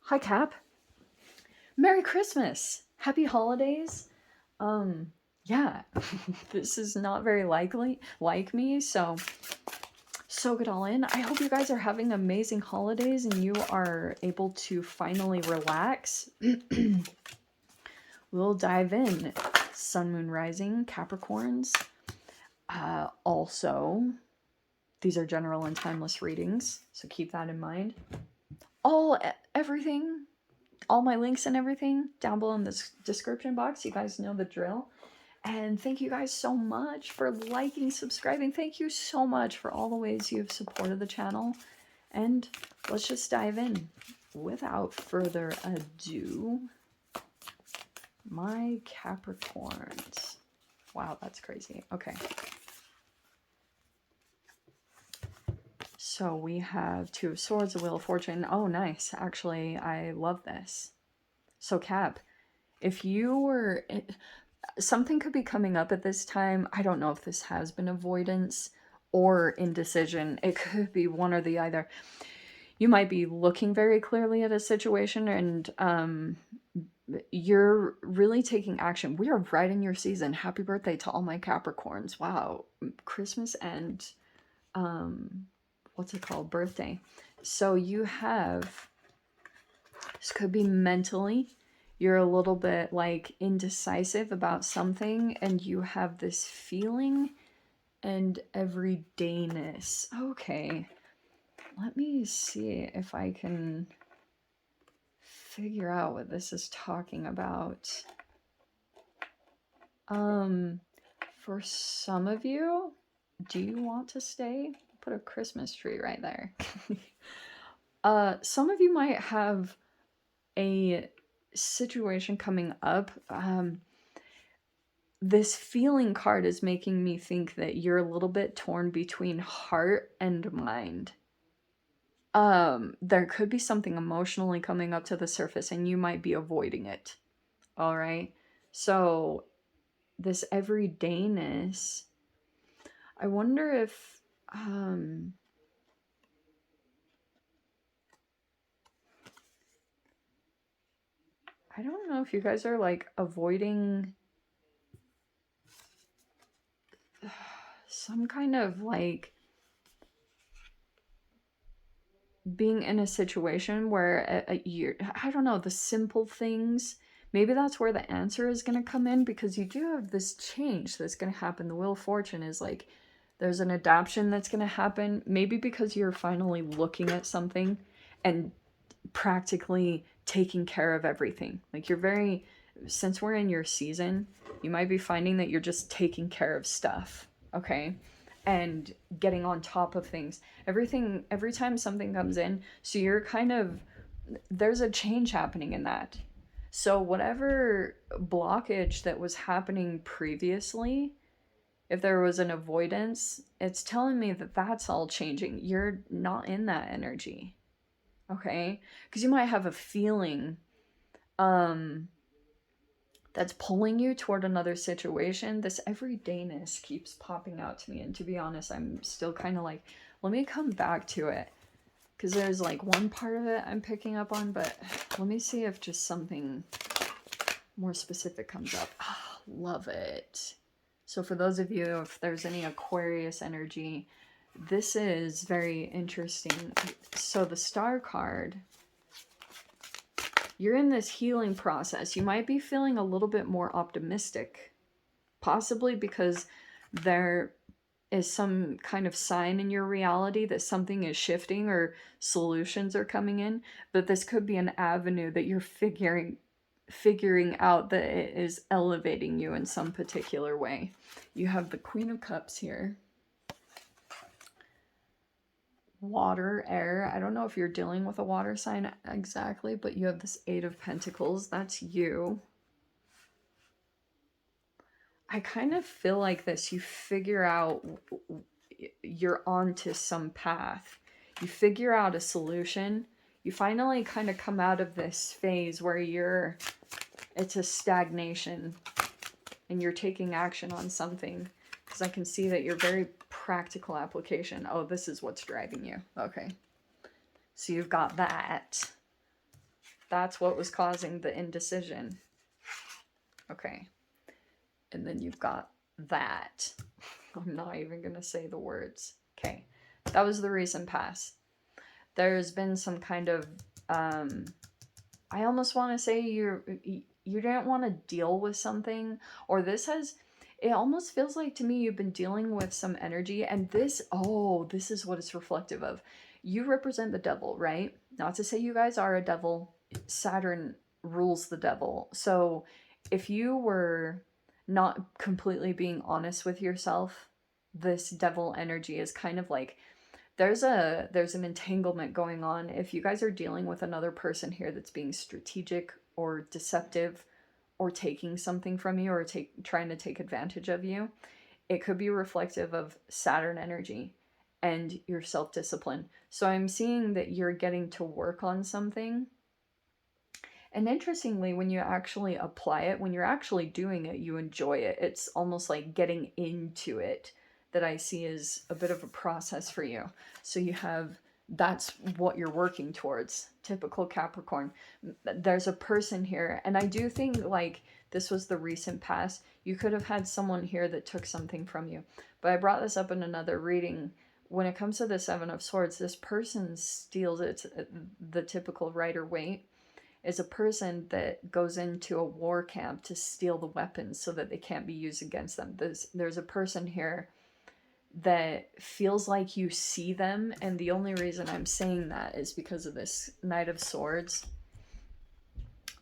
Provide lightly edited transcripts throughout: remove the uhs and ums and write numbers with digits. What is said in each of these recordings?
Hi, Cap. Merry Christmas. Happy holidays. Yeah, this is not very likely like me, so soak it all in. I hope you guys are having amazing holidays and you are able to finally relax. We'll dive in. Sun, Moon, Rising, Capricorns. Also, these are general and timeless readings, so keep that in mind. Everything, all my links and everything down below in the description box. You guys know the drill. And thank you guys so much for liking, subscribing. Thank you so much for all the ways you've supported the channel. And let's just dive in. Without further ado, my Capricorns. Wow, that's crazy. Okay. So we have Two of Swords, the Wheel of Fortune. Oh, nice. Actually, I love this. So Cap, if you were... something could be coming up at this time. I don't know if this has been avoidance or indecision. It could be one or the other. You might be looking very clearly at a situation and you're really taking action. We are right in your season. Happy birthday to all my Capricorns. Wow. Christmas and what's it called? Birthday. So you have, this could be mentally, you're a little bit like indecisive about something and you have this feeling and everydayness. Okay, let me see if I can figure out what this is talking about. For some of you, do you want to stay? Put a Christmas tree right there. Some of you might have a situation coming up. This feeling card is making me think that you're a little bit torn between heart and mind. There could be something emotionally coming up to the surface and you might be avoiding it. All right. So this everydayness, I wonder if, I don't know if you guys are like avoiding some kind of like being in a situation where you're, I don't know, the simple things, maybe that's where the answer is going to come in, because you do have this change that's going to happen. The Wheel of Fortune is like, there's an adaptation that's going to happen, maybe because you're finally looking at something and practically taking care of everything. Like you're very, since we're in your season, you might be finding that you're just taking care of stuff, okay? And getting on top of things. Every time something comes in, so you're kind of, there's a change happening in that. So whatever blockage that was happening previously, if there was an avoidance, it's telling me that that's all changing. You're not in that energy. Okay? Because you might have a feeling that's pulling you toward another situation. This everydayness keeps popping out to me, and to be honest, I'm still kind of like, let me come back to it, because there's like one part of it I'm picking up on, but let me see if just something more specific comes up. Oh, love it. So for those of you, if there's any Aquarius energy, this is very interesting. So the Star card, you're in this healing process. You might be feeling a little bit more optimistic, possibly because there is some kind of sign in your reality that something is shifting or solutions are coming in, but this could be an avenue that you're figuring out that it is elevating you in some particular way. You have the Queen of Cups here. Water, air. I don't know if you're dealing with a water sign exactly, but you have this Eight of Pentacles. That's you. I kind of feel like this. You figure out you're onto some path. You figure out a solution. You finally kind of come out of this phase where it's a stagnation and you're taking action on something. Because I can see that you're very practical application. Oh, this is what's driving you. Okay. So you've got that. That's what was causing the indecision. Okay. And then you've got that. I'm not even going to say the words. Okay. That was the recent past. There's been some kind of I almost want to say you didn't want to deal with something, or this has, it almost feels like to me you've been dealing with some energy, and this, oh, this is what it's reflective of. You represent the devil, right? Not to say you guys are a devil. Saturn rules the devil. So if you were not completely being honest with yourself, this devil energy is kind of like there's an entanglement going on. If you guys are dealing with another person here that's being strategic or deceptive or taking something from you or trying to take advantage of you, it could be reflective of Saturn energy and your self-discipline. So I'm seeing that you're getting to work on something. And interestingly, when you actually apply it, when you're actually doing it, you enjoy it. It's almost like getting into it that I see as a bit of a process for you. So you have, that's what you're working towards. Typical Capricorn. There's a person here, and I do think like this was the recent past. You could have had someone here that took something from you. But I brought this up in another reading. When it comes to the Seven of Swords, this person steals it, the typical Rider Waite is a person that goes into a war camp to steal the weapons so that they can't be used against them. There's a person here that feels like you see them, and the only reason I'm saying that is because of this Knight of Swords.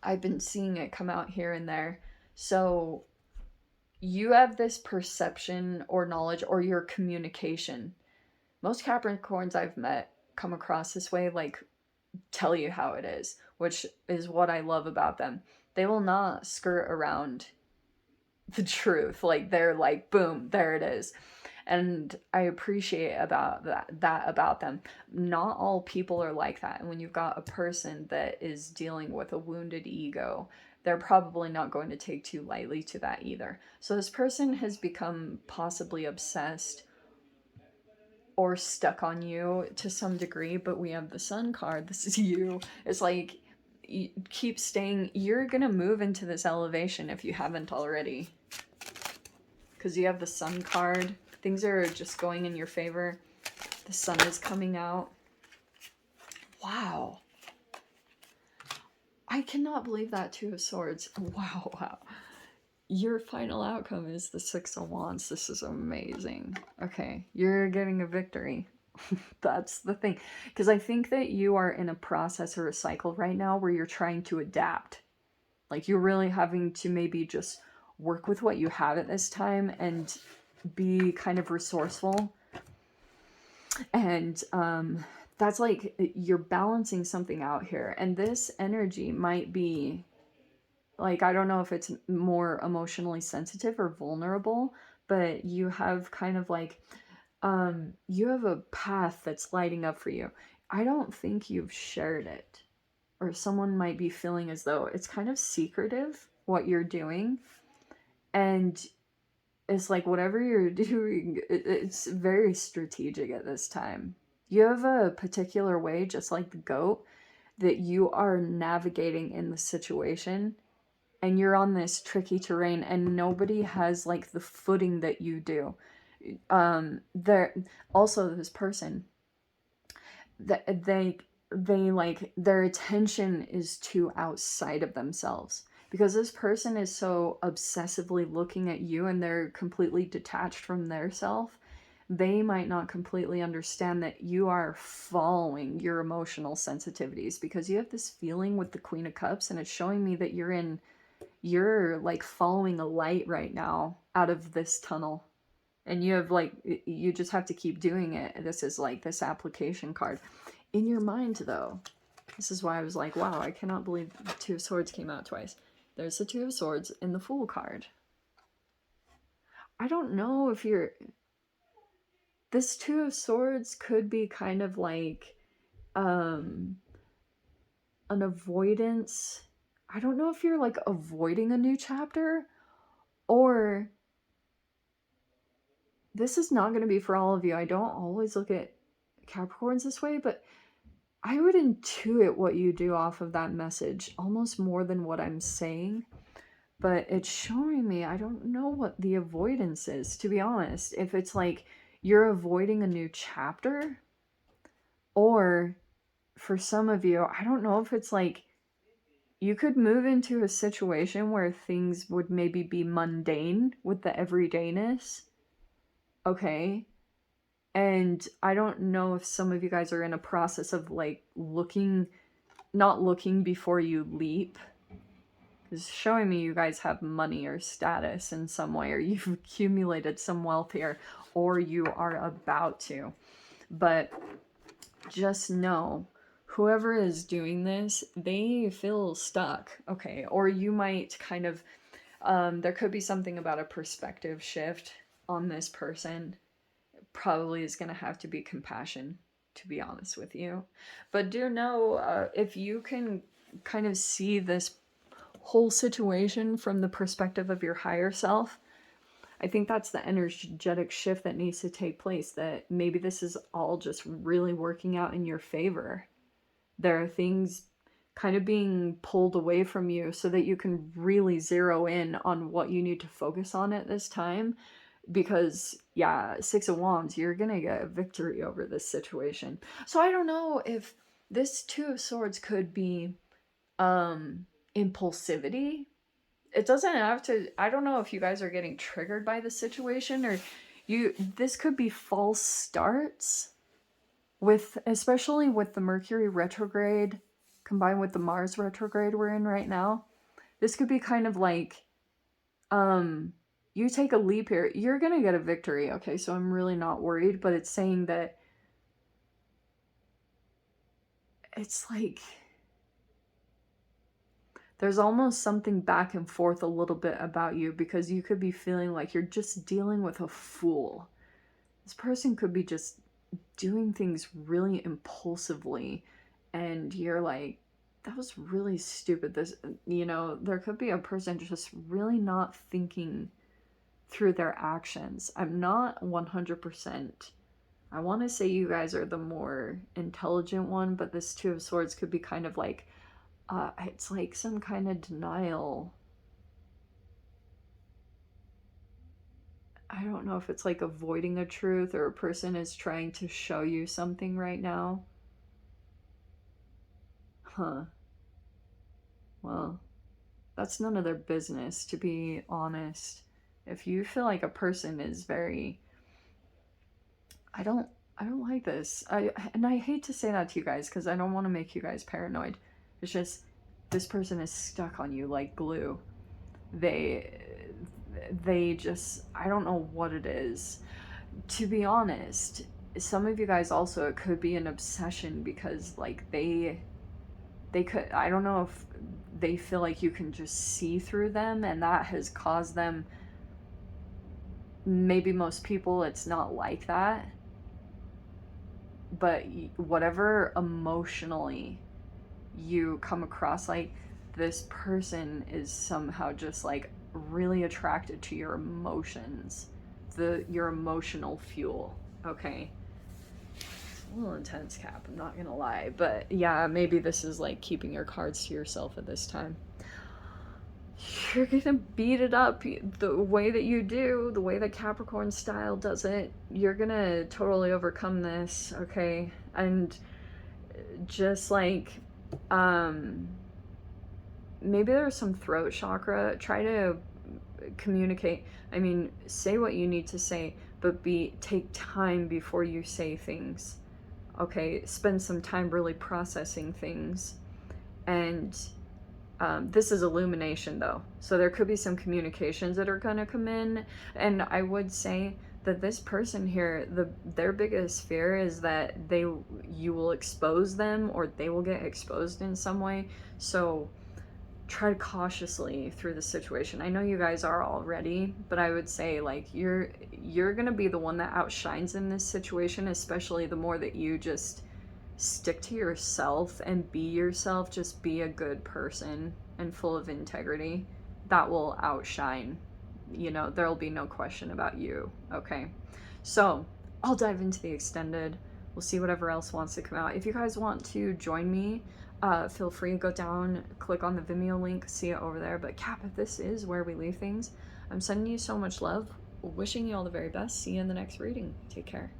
I've been seeing it come out here and there. So you have this perception or knowledge or your communication. Most Capricorns I've met come across this way, like tell you how it is, which is what I love about them. They will not skirt around the truth. Like they're like, boom, there it is. And I appreciate about that about them. Not all people are like that. And when you've got a person that is dealing with a wounded ego, they're probably not going to take too lightly to that either. So this person has become possibly obsessed or stuck on you to some degree, but we have the Sun card. This is you. It's like, you keep staying. You're gonna move into this elevation if you haven't already, because you have the Sun card. Things are just going in your favor. The sun is coming out. Wow. I cannot believe that. Two of Swords. Wow, wow. Your final outcome is the Six of Wands. This is amazing. Okay, you're getting a victory. That's the thing. Because I think that you are in a process or a cycle right now where you're trying to adapt. Like you're really having to maybe just work with what you have at this time and be kind of resourceful. And that's like you're balancing something out here. And this energy might be like, I don't know if it's more emotionally sensitive or vulnerable, but you have kind of like, you have a path that's lighting up for you. I don't think you've shared it, or someone might be feeling as though it's kind of secretive what you're doing. And it's like whatever you're doing, it's very strategic at this time. You have a particular way, just like the goat, that you are navigating in the situation, and you're on this tricky terrain, and nobody has like the footing that you do. There also this person that they like their attention is too outside of themselves, because this person is so obsessively looking at you and they're completely detached from their self. They might not completely understand that you are following your emotional sensitivities, because you have this feeling with the Queen of Cups, and it's showing me that you're like following a light right now out of this tunnel, and you have like, you just have to keep doing it. This is like this application card in your mind though. This is why I was like, wow, I cannot believe the Two of Swords came out twice. There's the Two of Swords in the Fool card. I don't know if you're, this Two of Swords could be kind of like an avoidance. I don't know if you're like avoiding a new chapter, or this is not going to be for all of you. I don't always look at Capricorns this way, but I would intuit what you do off of that message almost more than what I'm saying, but it's showing me, I don't know what the avoidance is, to be honest. If it's like you're avoiding a new chapter, or for some of you, I don't know if it's like you could move into a situation where things would maybe be mundane with the everydayness. Okay. And I don't know if some of you guys are in a process of like not looking before you leap. It's showing me you guys have money or status in some way, or you've accumulated some wealth here, or you are about to. But just know, whoever is doing this, they feel stuck, okay? Or you might kind of, there could be something about a perspective shift on this person. Probably is going to have to be compassion, to be honest with you. But do know, if you can kind of see this whole situation from the perspective of your higher self, I think that's the energetic shift that needs to take place, that maybe this is all just really working out in your favor. There are things kind of being pulled away from you so that you can really zero in on what you need to focus on at this time. Because, yeah, Six of Wands, you're gonna get a victory over this situation. So I don't know if this Two of Swords could be impulsivity. It doesn't have to, I don't know if you guys are getting triggered by the situation, or this could be false starts, with, especially with the Mercury retrograde combined with the Mars retrograde we're in right now. This could be kind of like, you take a leap here, you're gonna get a victory, okay? So I'm really not worried, but it's saying that it's like there's almost something back and forth a little bit about you, because you could be feeling like you're just dealing with a fool. This person could be just doing things really impulsively, and you're like, that was really stupid. This, there could be a person just really not thinking through their actions. I'm not 100%. I want to say you guys are the more intelligent one, but this Two of Swords could be kind of like, it's like some kind of denial. I don't know if it's like avoiding a truth, or a person is trying to show you something right now. Huh. Well, that's none of their business, to be honest. If you feel like a person is very, I don't like this. And I hate to say that to you guys, because I don't want to make you guys paranoid. It's just, this person is stuck on you like glue. They just, I don't know what it is. To be honest, some of you guys also, it could be an obsession, because like they could, I don't know if they feel like you can just see through them, and that has caused them, maybe most people it's not like that, but whatever emotionally you come across, like this person is somehow just like really attracted to your emotions, your emotional fuel, okay? It's a little intense, Cap, I'm not gonna lie, but yeah, maybe this is like keeping your cards to yourself at this time. You're gonna beat it up the way that you do, the way that Capricorn style does it. You're gonna totally overcome this, okay? And just like, maybe there's some throat chakra. Try to communicate. I mean, say what you need to say, but take time before you say things, okay? Spend some time really processing things. And this is illumination though, so there could be some communications that are gonna come in, and I would say that this person here, their biggest fear is that you will expose them, or they will get exposed in some way. So tread cautiously through the situation. I know you guys are already, but I would say like you're gonna be the one that outshines in this situation, especially the more that you just stick to yourself and be yourself. Just be a good person and full of integrity. That will outshine. There'll be no question about you, okay? So I'll dive into the extended. We'll see whatever else wants to come out. If you guys want to join me, feel free to go down, click on the Vimeo link, see it over there. But Cap, if this is where we leave things, I'm sending you so much love, wishing you all the very best. See you in the next reading. Take care.